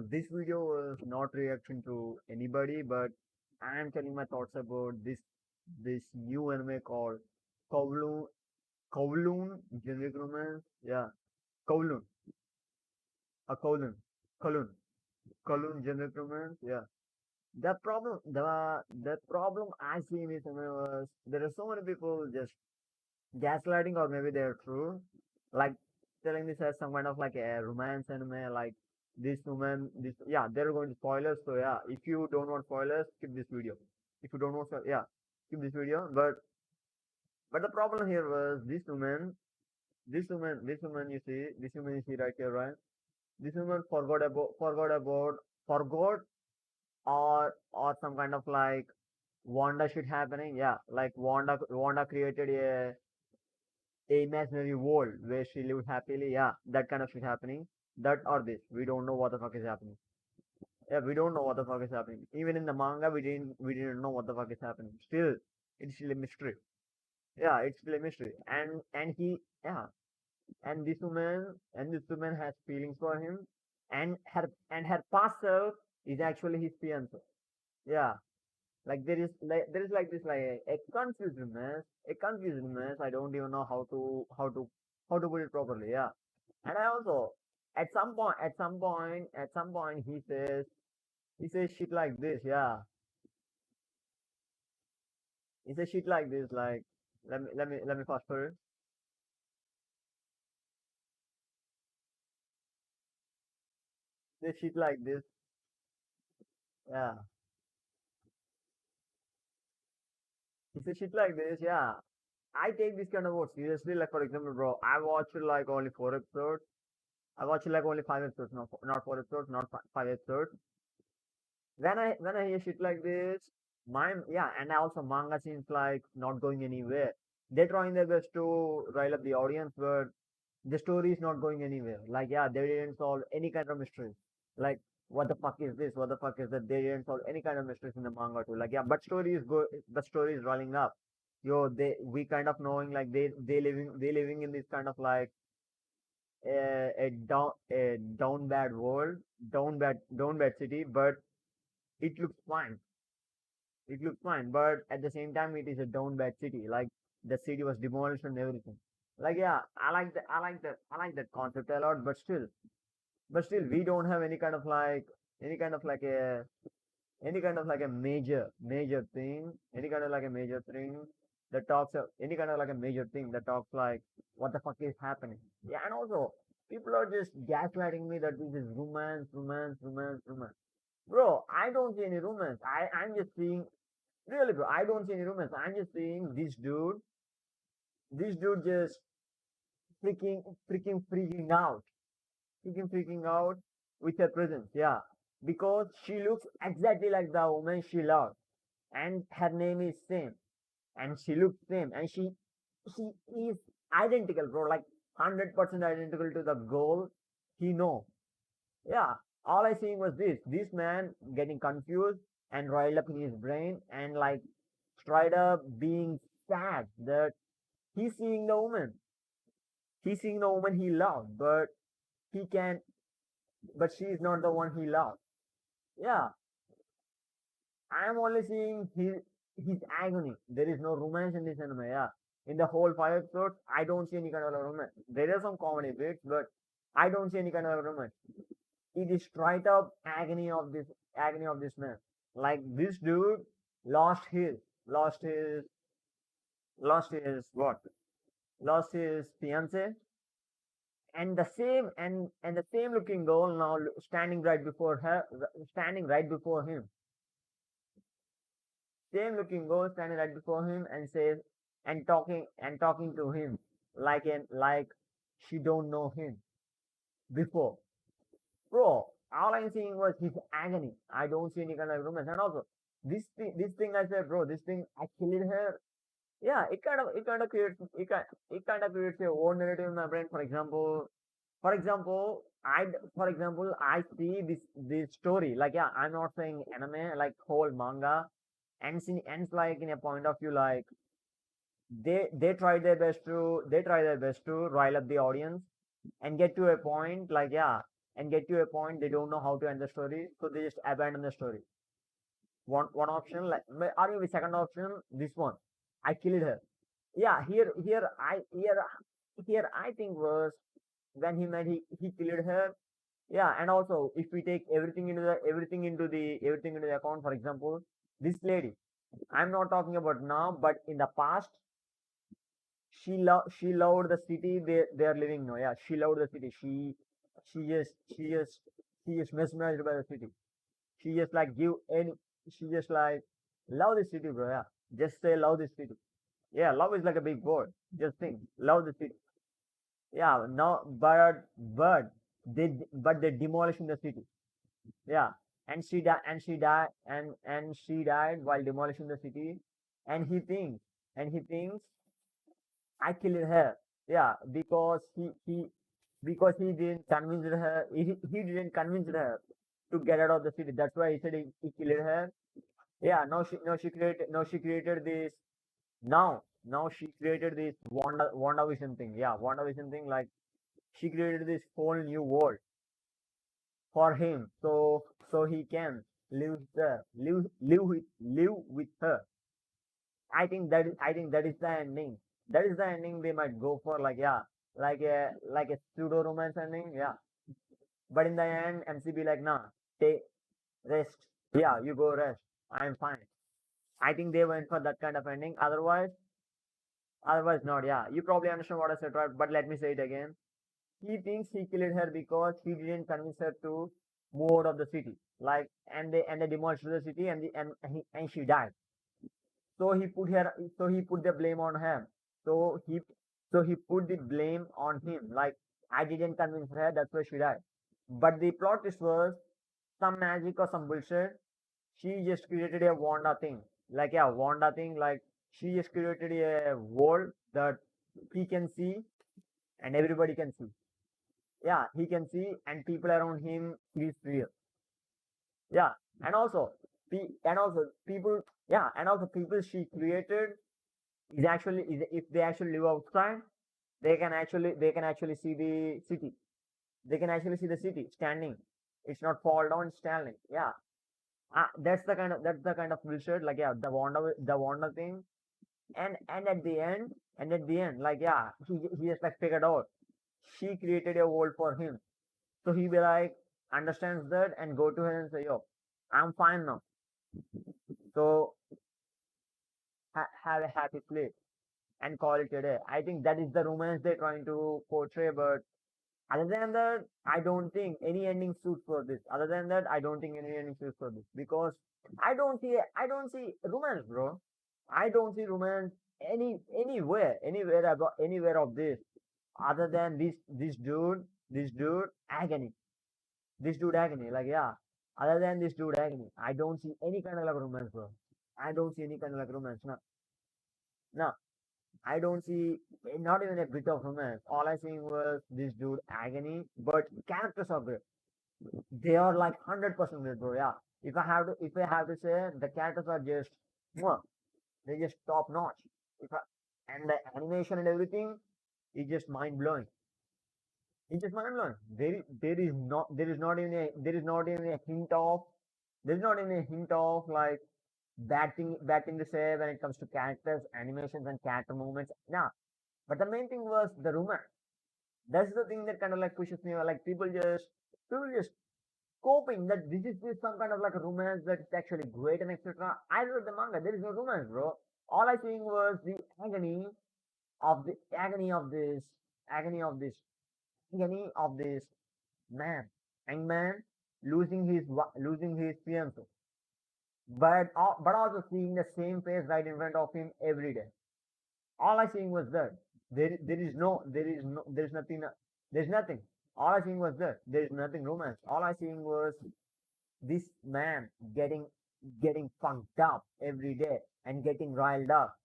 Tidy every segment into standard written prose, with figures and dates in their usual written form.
This video was not reaction to anybody, but I am telling my thoughts about this new anime called Kowloon. Kowloon generic romance. Yeah, Kowloon. A Kowloon. Kowloon. Kowloon generic romance. Yeah. The problem I see in this anime was there are so many people just gaslighting, or maybe they're true, like telling this as some kind of like a romance anime, like this woman, this, yeah, they're going to spoilers. So yeah, if you don't want spoilers, skip this video. If you don't want, yeah, skip this video. But the problem here was this woman you see, this woman you see right here, right? This woman forgot, or some kind of like Wanda shit happening. Yeah, like Wanda created a imaginary world where she lived happily. Yeah, that kind of shit happening. That or this, we don't know what the fuck is happening. Yeah, we don't know what the fuck is happening. Even in the manga, we didn't know what the fuck is happening. Still, it's still a mystery. Yeah, it's still a mystery. And he, yeah, and this woman has feelings for him, and her past self is actually his fiance. Yeah, like there is like this like a confused mess. I don't even know how to put it properly. Yeah, and I also at some point he says shit like this. Yeah, he says shit like this. Like, let me fast forward. He says shit like this. Yeah, he says shit like this. Yeah, I take this kind of words seriously. Like, for example, bro, I watched like only 4 episodes. I watched like only 5 episodes, not 4 episodes, not 5 episodes. When I hear shit like this, yeah, and also manga seems like not going anywhere. They're trying their best to rile up the audience, but the story is not going anywhere. Like, yeah, they didn't solve any kind of mystery. Like, what the fuck is this? What the fuck is that? They didn't solve any kind of mysteries in the manga too. Like, yeah, but story is good. The story is rolling up. Yo, we kind of knowing like they living in this kind of like a down bad world, down bad city, but it looks fine. It looks fine, but at the same time, it is a down bad city. Like, the city was demolished and everything. Like, yeah, I like that concept a lot. But still, we don't have any kind of like a any kind of like a major thing, any kind of like a major thing that talks any kind of like a major thing that talks like what the fuck is happening. Yeah, and also people are just gaslighting me that this is romance, romance, romance, romance. Bro, I don't see any romance. I'm just seeing, really, bro, I don't see any romance. I'm just seeing this dude just freaking out with her presence. Yeah, because she looks exactly like the woman she loves, and her name is same, and she looks same, and she is identical, bro. Like, 100% identical to the girl he know. Yeah, all I seen was this man getting confused and riled up in his brain, and like straight up being sad that he's seeing the woman. He's seeing the woman he loved, he can but she is not the one he loves. Yeah, I am only seeing his agony. There is no romance in this anime. Yeah, in the whole 5 episodes, I don't see any kind of romance. There are some comedy bits, but I don't see any kind of romance. It is straight up agony of this man. Like, this dude lost his lost his what? Lost his fiance, and the same looking girl now standing right before him. Same looking girl standing right before him and says, and talking to him like she don't know him before. Bro, all I'm seeing was his agony. I don't see any kind of romance. And also, this thing I said, bro, this thing actually her. Yeah, it kind of creates a own narrative in my brain. For example, I see this story. Like, yeah, I'm not saying anime, like whole manga, ends like in a point of view, like they try their best to rile up the audience and get to a point, like, yeah, and get to a point they don't know how to end the story, so they just abandon the story. One option, like, or maybe second option, this one, I killed her. Yeah, here I think was when he met he killed her. Yeah, and also if we take everything into the account, for example, this lady, I'm not talking about now, but in the past, she loved the city they are living now. Yeah, she loved the city. She just she just she just mesmerized by the city. She just like give any she just like love the city, bro. Yeah. Just say love the city. Yeah, love is like a big word. Just think, love the city. Yeah, no, but they demolishing the city. Yeah, and she died while demolishing the city, and he thinks I killed her. Yeah, because he didn't convince her. He didn't convince her to get out of the city. That's why he said he killed her. Yeah, now she created this. Now she created this WandaVision thing. Yeah, WandaVision thing. Like, she created this whole new world for him, so he can live with her. I think that is the ending. That is the ending they might go for. Like, yeah, like a pseudo romance ending. Yeah, but in the end, MCB like, nah, take rest. Yeah, you go rest. I'm fine. I think they went for that kind of ending. Otherwise not. Yeah, you probably understand what I said, right? But let me say it again. He thinks he killed her because he didn't convince her to move out of the city. Like, and they demolished the city, and she died. So he put the blame on him. So he put the blame on him. Like, I didn't convince her, that's why she died. But the plot twist was some magic or some bullshit. She just created a Wanda thing. Like, yeah, Wanda thing. Like, she just created a world that he can see and everybody can see. Yeah, he can see, and people around him is real. Yeah, and also, people. Yeah, and also people she created if they actually live outside, they can actually see the city. They can actually see the city standing. It's not fall down, it's standing. Yeah, that's the kind of bullshit. Like, yeah, the wonder thing, and at the end, like, yeah, he just like figured out she created a world for him. So he be like, understands that and go to her and say, yo, I'm fine now. So have a happy sleep and call it a day. I think that is the romance they're trying to portray. But other than that, I don't think any ending suits for this. Other than that, I don't think any ending suits for this, because I don't see romance, bro. I don't see romance anywhere of this, other than this dude agony. This dude agony, like, yeah. Other than this dude agony, I don't see any kind of like romance, bro. I don't see any kind of like romance. No, no, I don't see not even a bit of romance. All I seen was this dude agony, but characters are great. They are like 100% great, bro. Yeah. If I have to say, the characters are just, mwah, they just top notch. If I, and the animation and everything is just mind blowing. It's just mind blowing. There is not even a hint of like bad thing to say when it comes to characters, animations, and character movements. Nah, but the main thing was the romance. That's the thing that kind of like pushes me. Like, people just coping that this is some kind of like a romance that is actually great and etc. I read the manga. There is no romance, bro. All I seeing was the agony of this agony of this agony of this man, young man, losing his fiance, but also seeing the same face right in front of him every day. All I seeing was that. There is nothing. There's nothing. All I seeing was that. There is nothing romance. All I seeing was this man getting funked up every day and getting riled up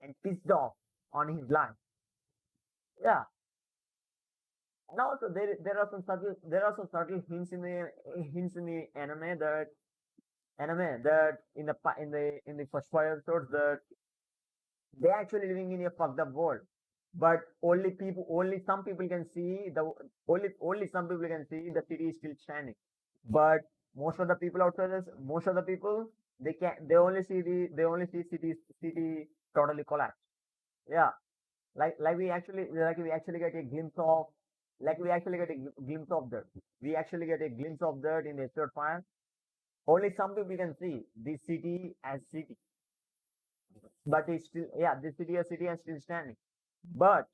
and pissed off on his life. Yeah, and also there are some subtle hints in the anime that in the first 5 episodes that they actually living in a fucked up world. but only some people can see the only some people can see the city is still standing. But most of the people outside this, most of the people they only see city totally collapsed. Yeah, like we actually get a glimpse of like we actually get a glimpse of that. We actually get a glimpse of that in the episode 5. Only some people can see this city as city, but it's still this city as city and still standing. But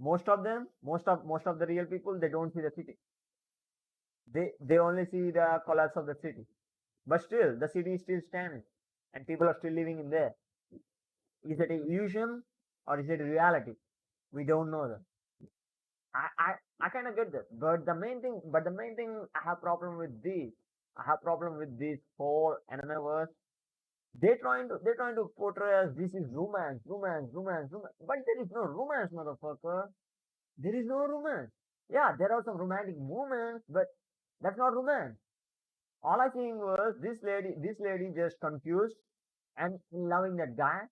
most of them, most of the real people, they don't see the city. They only see the collapse of the city. But still, the city is still standing, and people are still living in there. Is it an illusion or is it a reality? We don't know that. I I, I kind of get that, but the main thing I have problem with this. I have problem with this whole anime verse. They're trying to portray as this is romance, romance, romance, romance. But there is no romance, motherfucker. There is no romance. Yeah, there are some romantic moments, but that's not romance. All I think was this lady just confused and loving that guy,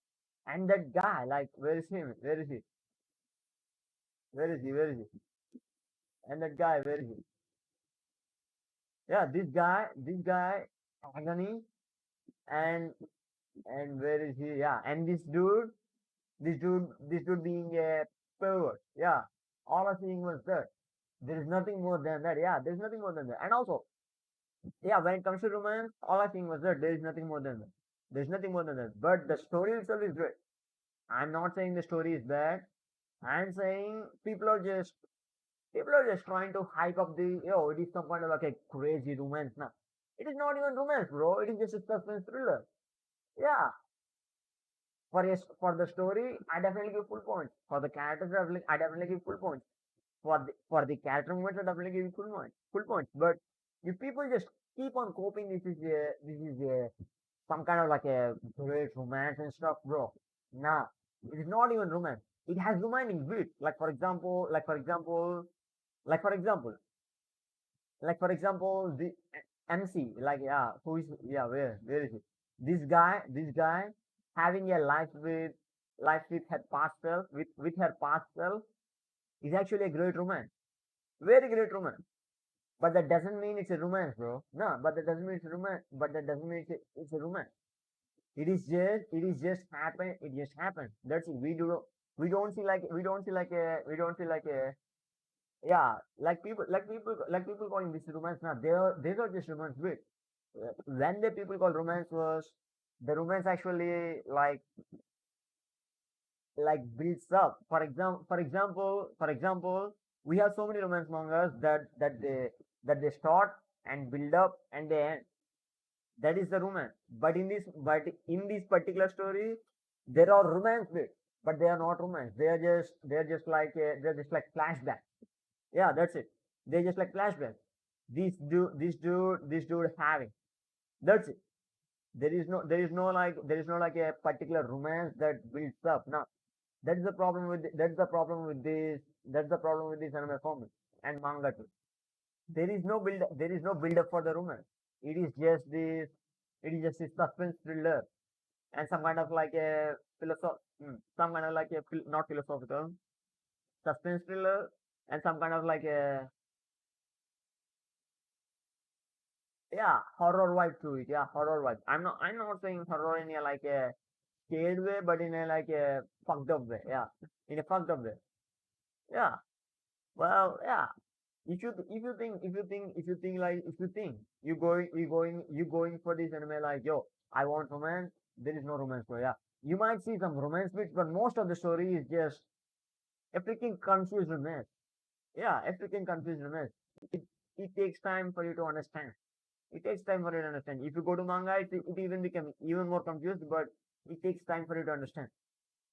and that guy, like, where is him? Where is he? Where is he? Where is he? And that guy, where is he? Yeah, this guy, agony, and where is he? Yeah, and this dude being a pervert. Yeah, all I seeing was that. There is nothing more than that. Yeah, there's nothing more than that. And also, yeah, when it comes to romance, all I think was that there is nothing more than that. There's nothing more than that. But the story itself is great. I'm not saying the story is bad. I'm saying people are just trying to hype up it is some kind of like a crazy romance now. It is not even romance, bro. It is just a suspense thriller. Yeah. For the story, I definitely give full points. For the characters, I definitely give full points. For the character moments, I definitely give you full points. But if people just keep on coping, this is some kind of like a great romance and stuff, bro. Nah, it is not even romance. It has romantic bits. Like for example, the MC, like, who is, where is he? This guy having a life with her past self, with her past self, is actually a great romance, very great romance. But that doesn't mean it's a romance, bro. No, but that doesn't mean it's a romance. But that doesn't mean it's a romance. It is just happened. It just happened. That's it. We don't see like a like people calling this romance now. They are just romance bit. When the people call romance was the romance actually like builds up. For example, we have so many romance mangas that they start and build up and they end. That is the romance. But in this particular story, there are romance bits, but they are not romance. They're just like flashback. Yeah, that's it. They're just like flashback. This dude having. That's it. There is no like a particular romance that builds up. Now that's the problem with this anime format and manga too. There is no build up for the romance. It is just this it is just a suspense thriller and some kind of like a some kind of like a not philosophical suspense thriller and some kind of like a horror vibe to it. Yeah, horror vibe. I'm not saying horror in a like a scared way, but in a like a fucked up way. Yeah, in a fucked up way. Yeah. Well, yeah. If you think you going for this anime like, yo, I want romance. There is no romance, bro. Yeah, you might see some romance bits, but most of the story is just a freaking confused romance. Yeah, a freaking confused romance. It takes time for you to understand. It takes time for you to understand. If you go to manga, it even become even more confused, but it takes time for you to understand.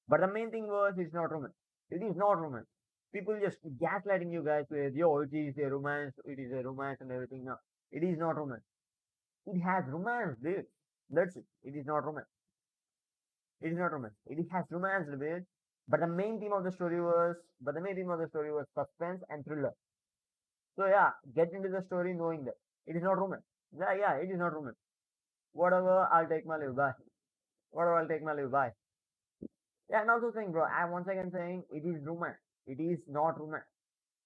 But the main thing was it's not romance. It is not romance. People just gaslighting you guys with, yo, it is a romance and everything. No, it is not romance. It has romance, dude. That's it. It is not romance. It is not romance. It has romance, dude. But the main theme of the story was suspense and thriller. So yeah, get into the story knowing that it is not romance. Yeah, it is not romance. Whatever, I'll take my leave. Bye. Whatever, I'll take my leave. Bye. Yeah, and also saying, bro, I'm once again saying it is romance. It is not romance.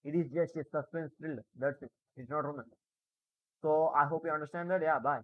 It is just a suspense thriller. That's it. It's not romance. So I hope you understand that. Yeah, bye.